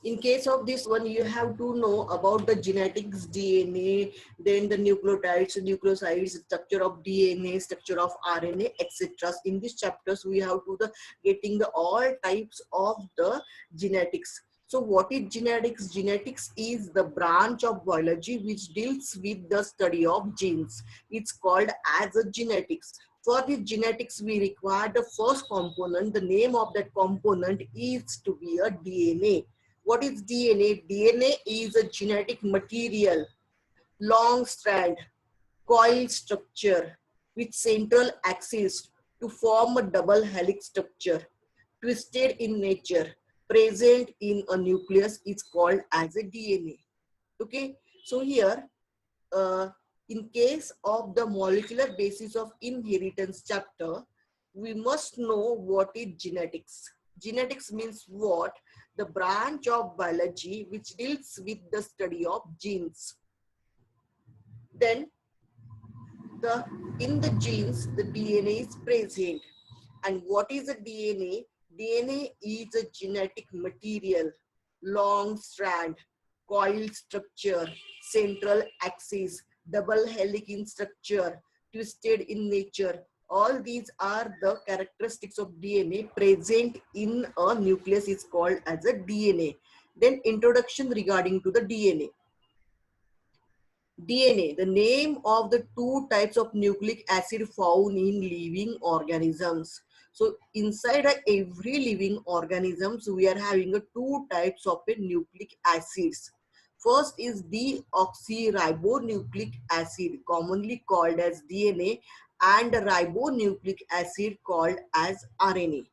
In case of this one, you have to know about the genetics, DNA, then the nucleotides, nucleosides, structure of DNA, structure of RNA, etc. In these chapters, we have to the getting the all types of the genetics. So what is genetics? Genetics is the branch of biology which deals with the study of genes. It's called as a genetics. For the genetics, we require the first component. The name of that component is to be a DNA. What is DNA? DNA is a genetic material, long strand, coil structure with central axis to form a double helix structure, twisted in nature, present in a nucleus is called as a DNA. Okay, so here, uh, in case of the molecular basis of inheritance chapter, we must know what is genetics. Genetics means what? The branch of biology which deals with the study of genes. Then in the genes, the DNA is present. And what is a DNA? DNA is a genetic material, long strand, coil structure, central axis, double helix in structure, twisted in nature. All these are the characteristics of DNA present in a nucleus is called as a DNA. Then introduction regarding to the DNA. DNA, the name of the two types of nucleic acid found in living organisms. So inside every living organisms, we are having a two types of a nucleic acids. First is deoxyribonucleic acid, commonly called as DNA, and ribonucleic acid called as RNA.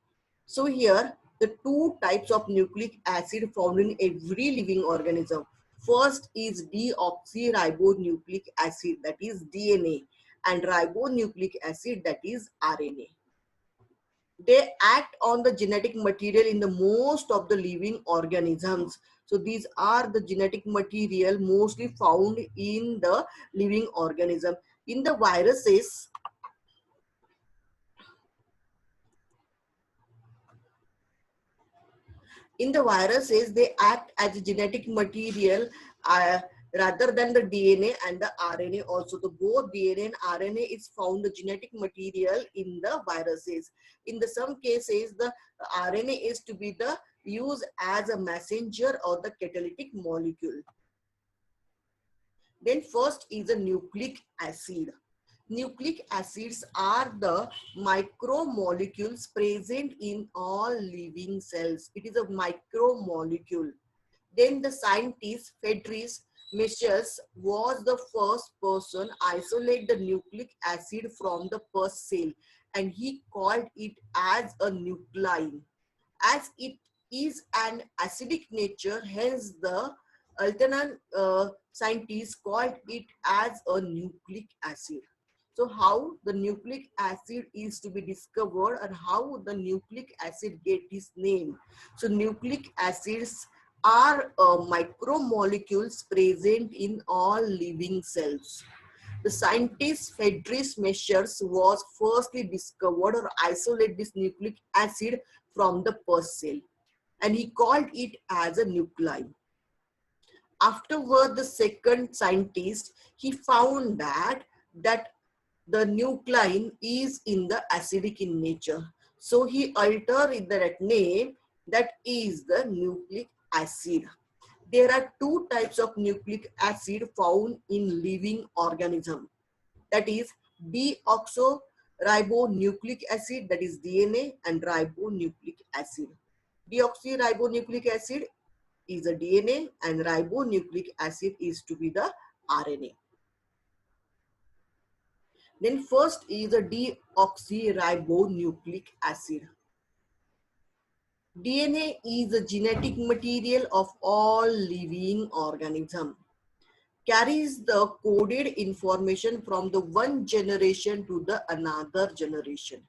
So here, the two types of nucleic acid found in every living organism. First is deoxyribonucleic acid, that is DNA, and ribonucleic acid, that is RNA. They act on the genetic material in the most of the living organisms. So these are the genetic material mostly found in the living organism. In the viruses, they act as a genetic material rather than the DNA and the RNA also. The both DNA and RNA is found the genetic material in the viruses. In the some cases, the RNA is to be the used as a messenger or the catalytic molecule. Then first is a nucleic acid. Nucleic acids are the micromolecules present in all living cells. It is a micromolecule. Then the scientist Friedrich Michels was the first person isolate the nucleic acid from the first cell, and he called it as a nuclein. As it is an acidic nature, hence the alternate scientists called it as a nucleic acid. So how the nucleic acid is to be discovered and how the nucleic acid get its name. So nucleic acids are micromolecules present in all living cells. The scientist Friedrich Michels was firstly discovered or isolate this nucleic acid from the first cell, and he called it as a nuclein. Afterward, the second scientist, he found that the nuclein is in the acidic in nature. So he altered that name, that is the nucleic acid. There are two types of nucleic acid found in living organism. That is deoxyribonucleic acid, that is DNA, and ribonucleic acid. Deoxyribonucleic acid is a DNA and ribonucleic acid is to be the RNA. Then first is a deoxyribonucleic acid. DNA is a genetic material of all living organism. Carries the coded information from the one generation to the another generation.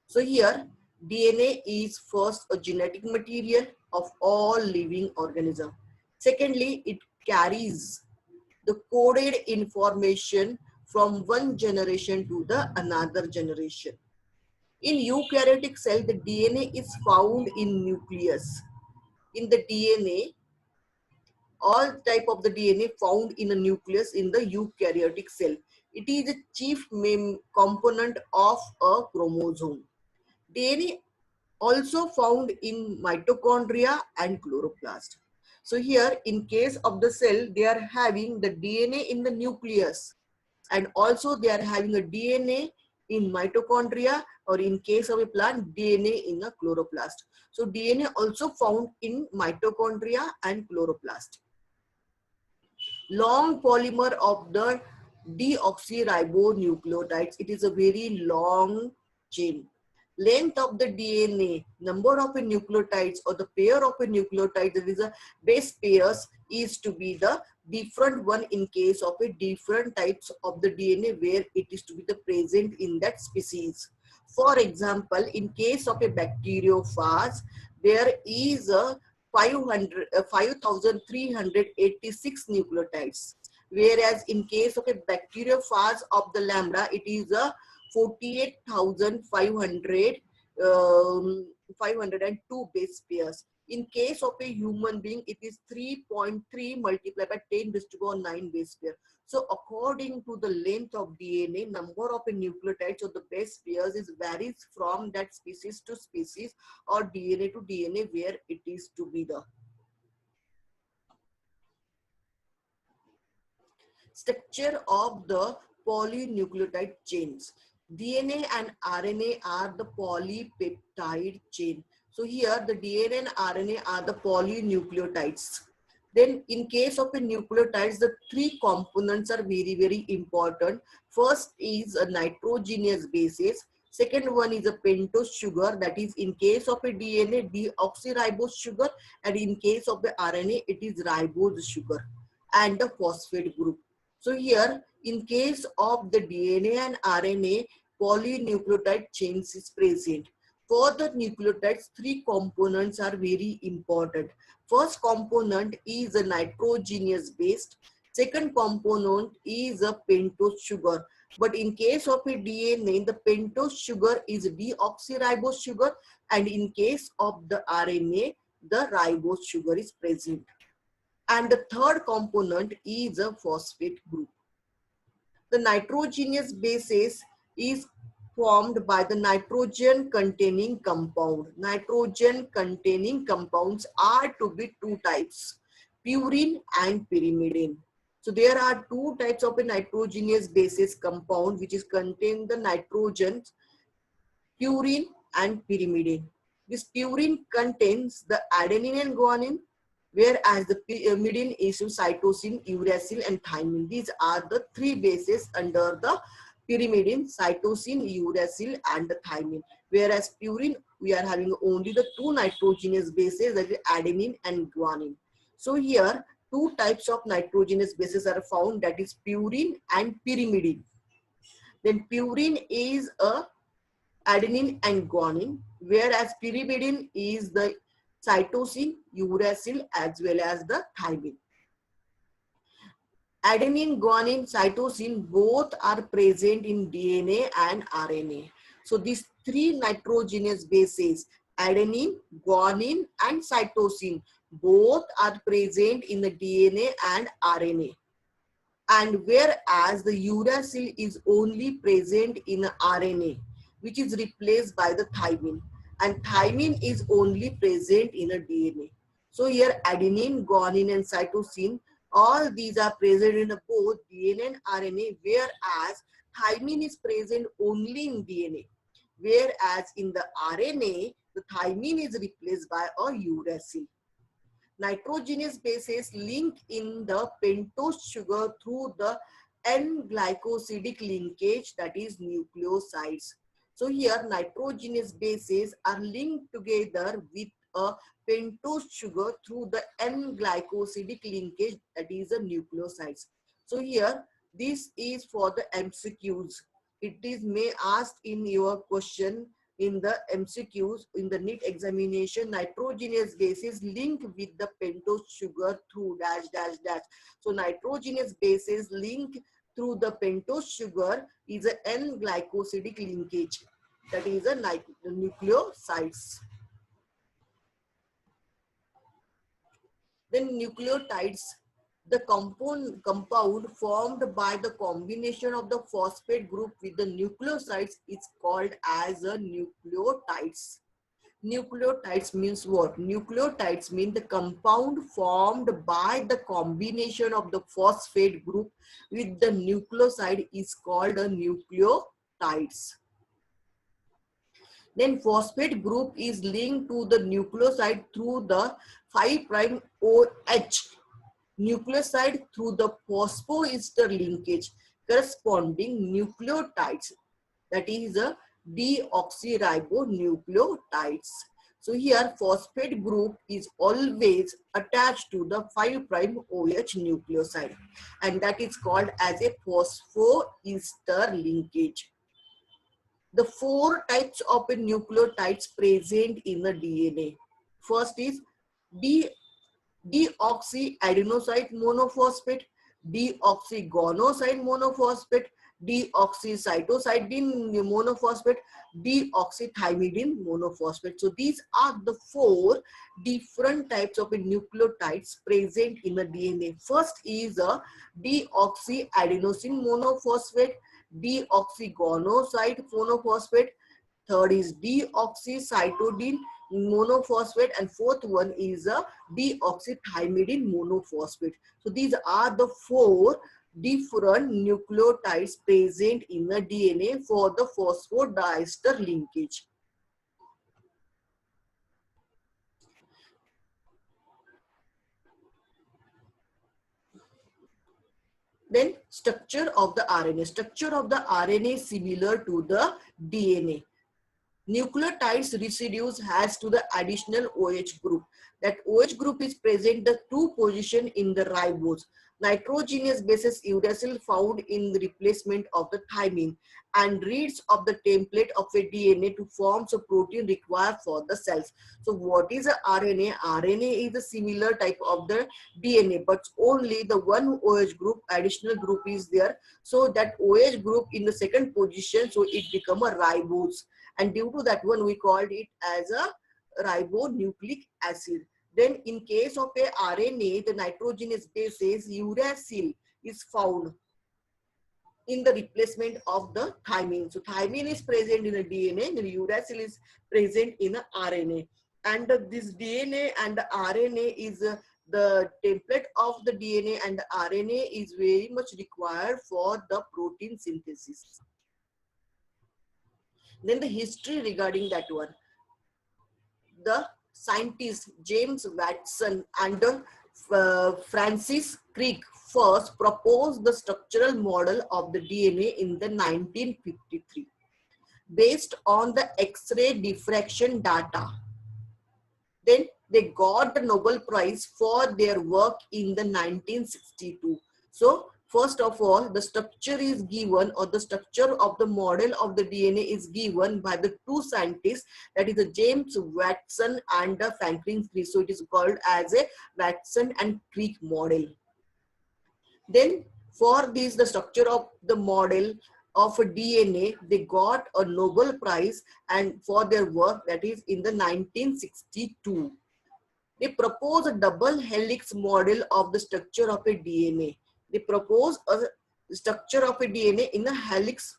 So here DNA is first a genetic material of all living organism. Secondly, it carries the coded information from one generation to the another generation. In eukaryotic cell, the DNA is found in nucleus. In the DNA, all type of the DNA found in a nucleus in the eukaryotic cell. It is a chief component of a chromosome. DNA also found in mitochondria and chloroplast. So here, in case of the cell, they are having the DNA in the nucleus, and also they are having a DNA in mitochondria, or in case of a plant, DNA in a chloroplast. So DNA also found in mitochondria and chloroplast. Long polymer of the deoxyribonucleotides. It is a very long chain. Length of the DNA, number of nucleotides or the pair of nucleotides, that is a base pairs, is to be the different one in case of a different types of the DNA where it is to be the present in that species. For example, in case of a bacteriophage, there is a 5,386 nucleotides, whereas in case of a bacteriophage of the lambda, it is a 48,500 502 base pairs. In case of a human being, it is 3.3 multiplied by 10 raised to the power 9 base pair. So according to the length of DNA, number of nucleotides or the base pairs is varies from that species to species or DNA to DNA where it is to be the structure of the polynucleotide chains. DNA and RNA are the polypeptide chain. So here the DNA and RNA are the polynucleotides. Then in case of a nucleotides, the three components are very, very important. First is a nitrogenous bases. Second one is a pentose sugar, that is in case of a DNA, deoxyribose sugar, and in case of the RNA, it is ribose sugar, and the phosphate group. So here, in case of the DNA and RNA, polynucleotide chains is present. For the nucleotides, three components are very important. First component is a nitrogenous base. Second component is a pentose sugar. But in case of a DNA, the pentose sugar is deoxyribose sugar, and in case of the RNA, the ribose sugar is present. And the third component is a phosphate group. The nitrogenous basis is formed by the nitrogen containing compound. Nitrogen containing compounds are to be two types, purine and pyrimidine. So there are two types of a nitrogenous basis compound which is contain the nitrogen, purine and pyrimidine. This purine contains the adenine and guanine, whereas the pyrimidine is cytosine, uracil, and thymine. These are the three bases under the pyrimidine: cytosine, uracil, and the thymine. Whereas purine, we are having only the two nitrogenous bases, that is adenine and guanine. So here, two types of nitrogenous bases are found, that is purine and pyrimidine. Then purine is a adenine and guanine, whereas pyrimidine is the cytosine, uracil, as well as the thymine. Adenine, guanine, cytosine both are present in DNA and RNA. So these three nitrogenous bases, adenine, guanine, and cytosine, both are present in the DNA and RNA. And whereas the uracil is only present in RNA, which is replaced by the thymine, and thymine is only present in a DNA. So here adenine, guanine, and cytosine, all these are present in both DNA and RNA, whereas thymine is present only in DNA, whereas in the RNA, the thymine is replaced by a uracil. Nitrogenous bases link in the pentose sugar through the N-glycosidic linkage, that is nucleosides. So here nitrogenous bases are linked together with a pentose sugar through the N-glycosidic linkage, that is a nucleosides. So here this is for the MCQs. It is may asked in your question in the MCQs, in the NEET examination, nitrogenous bases link with the pentose sugar through dash dash dash. So nitrogenous bases link through the pentose sugar is a N-glycosidic linkage, that is a nucleosides. Then nucleotides, the compound formed by the combination of the phosphate group with the nucleosides is called as a nucleotides. Nucleotides means what? Nucleotides mean the compound formed by the combination of the phosphate group with the nucleoside is called a nucleotides. Then phosphate group is linked to the nucleoside through the 5' OH nucleoside through the phosphoester linkage corresponding nucleotides, that is a deoxyribonucleotides. So here phosphate group is always attached to the 5' OH nucleoside, and that is called as a phosphoester linkage. The 4 types of nucleotides present in the DNA. First is deoxyadenoside monophosphate, deoxygonoside monophosphate, deoxycytosine monophosphate, deoxythymidine monophosphate. So these are the 4 different types of nucleotides present in the DNA. First is a deoxyadenosine monophosphate, deoxygonoside monophosphate. Third is deoxycytosine monophosphate, and fourth one is a deoxythymidine monophosphate. So these are the 4 different nucleotides present in the DNA for the phosphodiester linkage. Then structure of the RNA. Structure of the RNA is similar to the DNA. Nucleotides residues has to the additional OH group. That OH group is present the 2 position in the ribose. Nitrogenous bases uracil found in the replacement of the thymine and reads of the template of a DNA to form a protein required for the cells. So what is a RNA? RNA is a similar type of the DNA, but only the 1 OH group, additional group is there. So that OH group in the second position, so it become a ribose. And due to that one, we called it as a ribonucleic acid. Then in case of a RNA, the nitrogenous bases uracil is found in the replacement of the thymine. So thymine is present in the DNA and uracil is present in the RNA. And this DNA and the RNA is the template of the DNA and the RNA is very much required for the protein synthesis. Then the history regarding that one. The scientists James Watson and Francis Crick first proposed the structural model of the DNA in the 1953 based on the X-ray diffraction data. Then they got the Nobel Prize for their work in the 1962. So first of all, the structure is given, or the structure of the model of the DNA is given by the 2 scientists, that is the James Watson and the Franklin Crick. So it is called as a Watson and Crick model. Then for this, the structure of the model of a DNA, they got a Nobel Prize and for their work, that is in the 1962. They propose a double helix model of the structure of a DNA. They propose a structure of a DNA in a helix.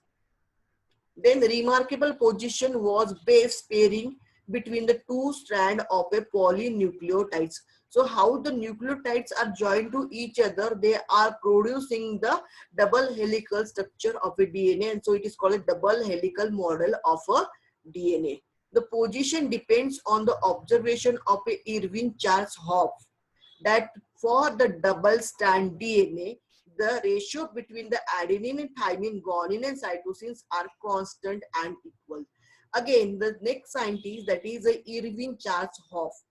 Then the remarkable position was base pairing between the 2 strands of a polynucleotides. So how the nucleotides are joined to each other, they are producing the double helical structure of a DNA, and so it is called a double helical model of a DNA. The position depends on the observation of a Irving Charles Hopf that for the double strand DNA, the ratio between the adenine and thymine, guanine and cytosines are constant and equal. Again, the next scientist, that is a Irving Charles Hopf.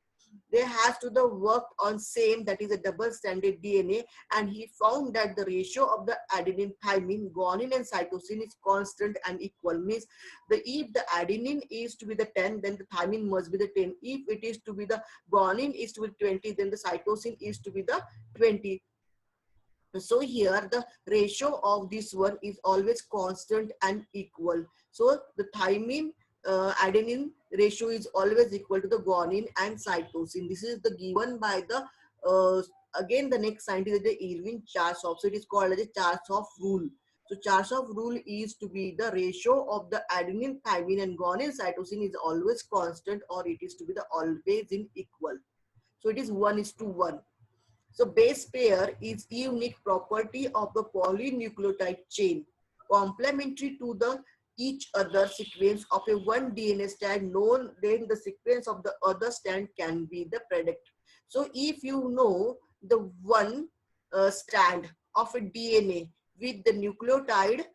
They have to the work on same, that is a double stranded DNA, and he found that the ratio of the adenine, thymine, guanine and cytosine is constant and equal. Means if the adenine is to be the 10, then the thymine must be the 10. If it is to be the guanine is to be 20, then the cytosine is to be the 20. So here the ratio of this one is always constant and equal. So the thymine adenine ratio is always equal to the guanine and cytosine. This is the given by the again the next scientist is the Irving Charsov. So it is called as a Charsov rule. So Charsov rule is to be the ratio of the adenine, thymine and guanine cytosine is always constant, or it is to be the always in equal. So it is 1:1. So base pair is unique property of the polynucleotide chain, complementary to the each other sequence of a one DNA strand known, then the sequence of the other strand can be the product. So if you know the one strand of a DNA with the nucleotide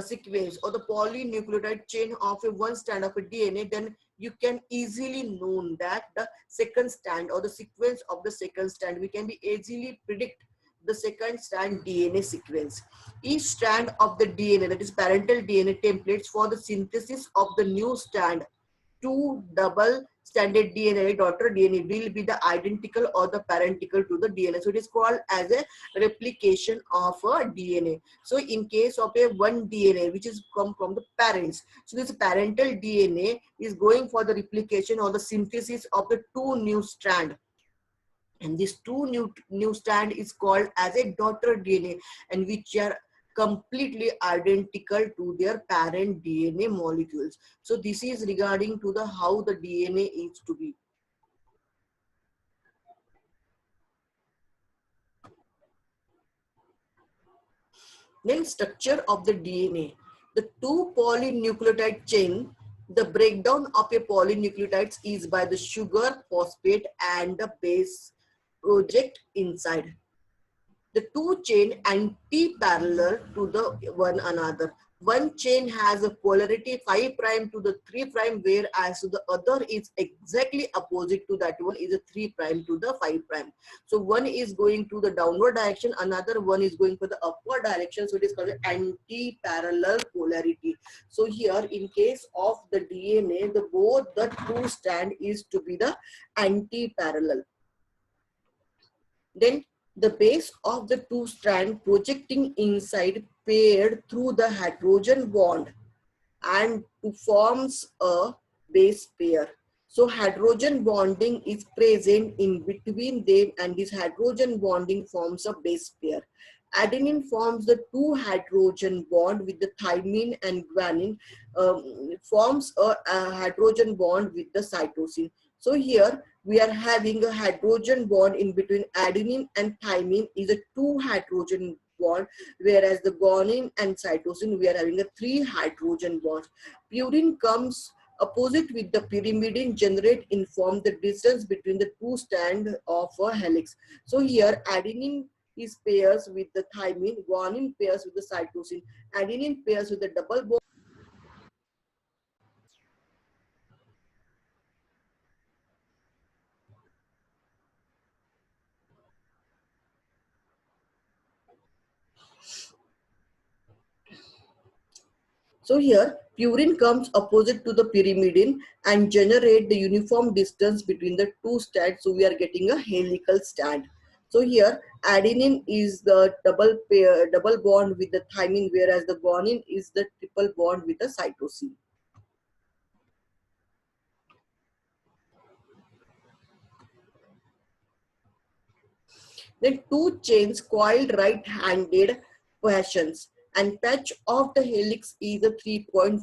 sequence or the polynucleotide chain of a one strand of a DNA, then you can easily know that the second strand or the sequence of the second strand, we can be easily predict the second strand DNA sequence. Each strand of the DNA, that is parental DNA templates for the synthesis of the new strand, two double stranded DNA, daughter DNA will be the identical or the parentical to the DNA. So it is called as a replication of a DNA. So in case of a one DNA which is come from the parents, so this parental DNA is going for the replication or the synthesis of the two new strand, and this two new strand is called as a daughter DNA, and which are completely identical to their parent DNA molecules. So this is regarding to the how the DNA is to be. Then structure of the DNA. The two polynucleotide chain, the breakdown of a polynucleotides is by the sugar, phosphate and the base project inside. The two chain anti-parallel to the one another. One chain has a polarity 5' to the 3', whereas the other is exactly opposite to that one, is a 3' to the 5'. So one is going to the downward direction, another one is going for the upward direction. So it is called anti-parallel polarity. So here in case of the DNA, the both the two strand is to be the anti-parallel. Then the base of the two strand projecting inside paired through the hydrogen bond and forms a base pair. So hydrogen bonding is present in between them, and this hydrogen bonding forms a base pair. Adenine forms the two hydrogen bond with the thymine, and guanine forms a hydrogen bond with the cytosine. So here we are having a hydrogen bond in between adenine and thymine is a two hydrogen bond, whereas the guanine and cytosine we are having a three hydrogen bonds. Purine comes opposite with the pyrimidine, generate inform the distance between the two strands of a helix. So here adenine is pairs with the thymine, guanine pairs with the cytosine, adenine pairs with the double bond. So here purine comes opposite to the pyrimidine and generate the uniform distance between the two strands. So we are getting a helical strand. So here adenine is the double bond with the thymine, whereas the guanine is the triple bond with the cytosine. Then two chains coiled right-handed cohesions, and pitch of the helix is a 3.4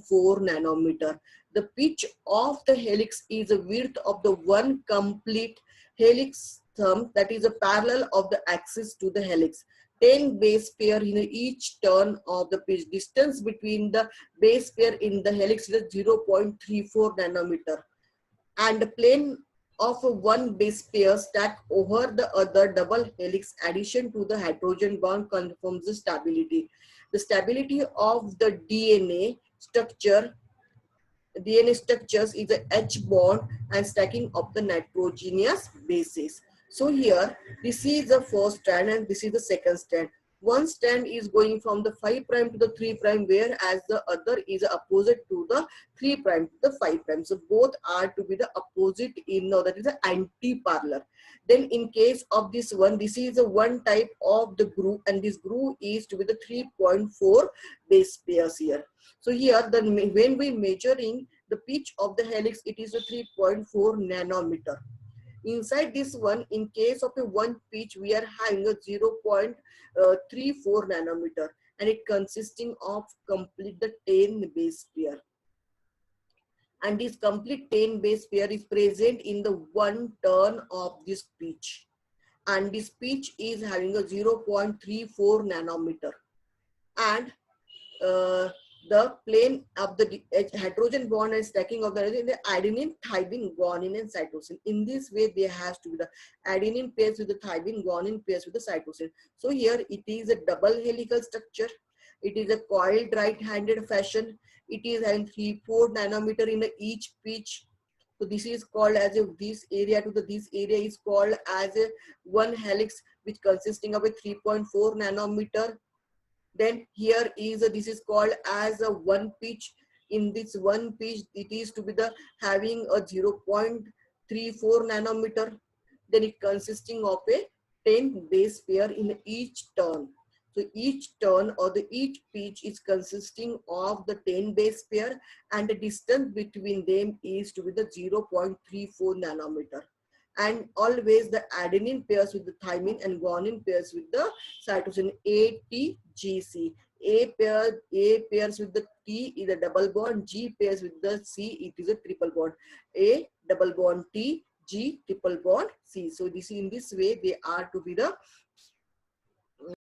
nanometer. The pitch of the helix is the width of the one complete helix thumb, that is a parallel of the axis to the helix. 10 base pair in each turn of the pitch. Distance between the base pair in the helix is 0.34 nanometer. And the plane of one base pair stack over the other double helix addition to the hydrogen bond confirms the stability. The stability of the DNA structures is a H bond and stacking of the nitrogenous bases. So here, this is the first strand and this is the second strand. One strand is going from the 5' to the 3', whereas the other is opposite to the 3' to the 5'. So both are to be the opposite in, no, that is the anti-parallel. Then in case of this one, this is the one type of the groove, and this groove is to be the 3.4 base pairs here. So here, when we measuring the pitch of the helix, it is a 3.4 nanometer. Inside this one, in case of a one pitch, we are having a 0.34 nanometer, and it consisting of complete the 10 base pair. And this complete 10 base pair is present in the one turn of this pitch. And this pitch is having a 0.34 nanometer. And the plane of the hydrogen bond and stacking of the adenine, thymine, guanine, and cytosine. In this way, there has to be the adenine pairs with the thymine, guanine pairs with the cytosine. So here it is a double helical structure. It is a coiled right-handed fashion. It is having 3-4 nanometer in each pitch. So this is called as a this area to the this area is called as a one helix, which consisting of a 3.4 nanometer. Then here is this is called as a one pitch. In this one pitch, it is to be the having a 0.34 nanometer. Then it consisting of a 10 base pair in each turn. So each turn or the each pitch is consisting of the 10 base pair, and the distance between them is to be the 0.34 nanometer. And always the adenine pairs with the thymine and guanine pairs with the cytosine. ATGC. A pairs with the T is a double bond. G pairs with the C, it is a triple bond. A double bond T, G triple bond C. So this in this way they are to be the